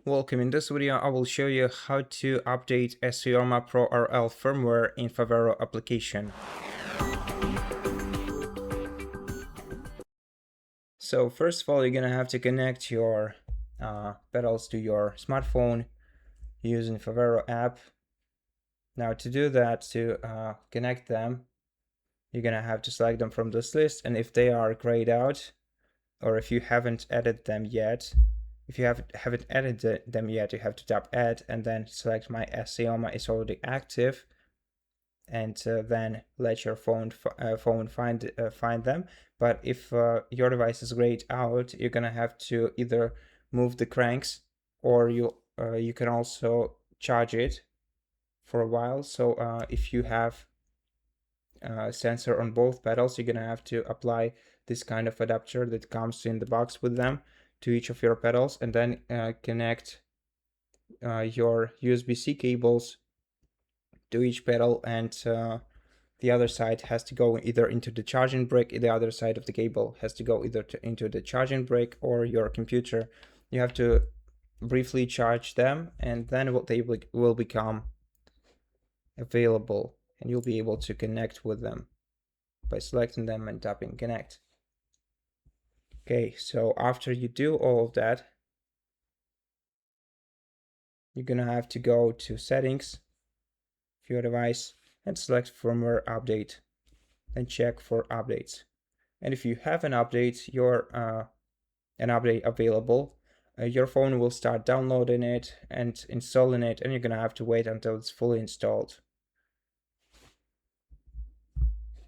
Welcome. In this video, I will show you how to update Assioma Pro RL firmware in Favero application. So first of all, you're gonna have to connect your pedals to your smartphone using Favero app. Now to do that, to connect them, you're gonna have to select them from this list, and if they are grayed out, or if you haven't added them yet, if you haven't added them yet, you have to tap add and then select my Assioma is already active, and then let your phone find them. But if your device is grayed out, you're gonna have to either move the cranks, or you can also charge it for a while. So if you have a sensor on both pedals, you're gonna have to apply this kind of adapter that comes in the box with them to each of your pedals, and then connect your USB-C cables to each pedal, and the other side has to go either into the charging brick. The other side of the cable has to go either into the charging brick or your computer. You have to briefly charge them, and then they will become available, and you'll be able to connect with them by selecting them and tapping connect. Okay, so after you do all of that, you're gonna have to go to settings of your device and select firmware update, and check for updates. And if you have an update, an update available, your phone will start downloading it and installing it, and you're gonna have to wait until it's fully installed.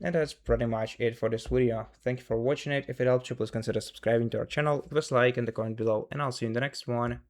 And that's pretty much it for this video. Thank you for watching it. If it helped you, please consider subscribing to our channel, leave us a like and the comment below, and I'll see you in the next one.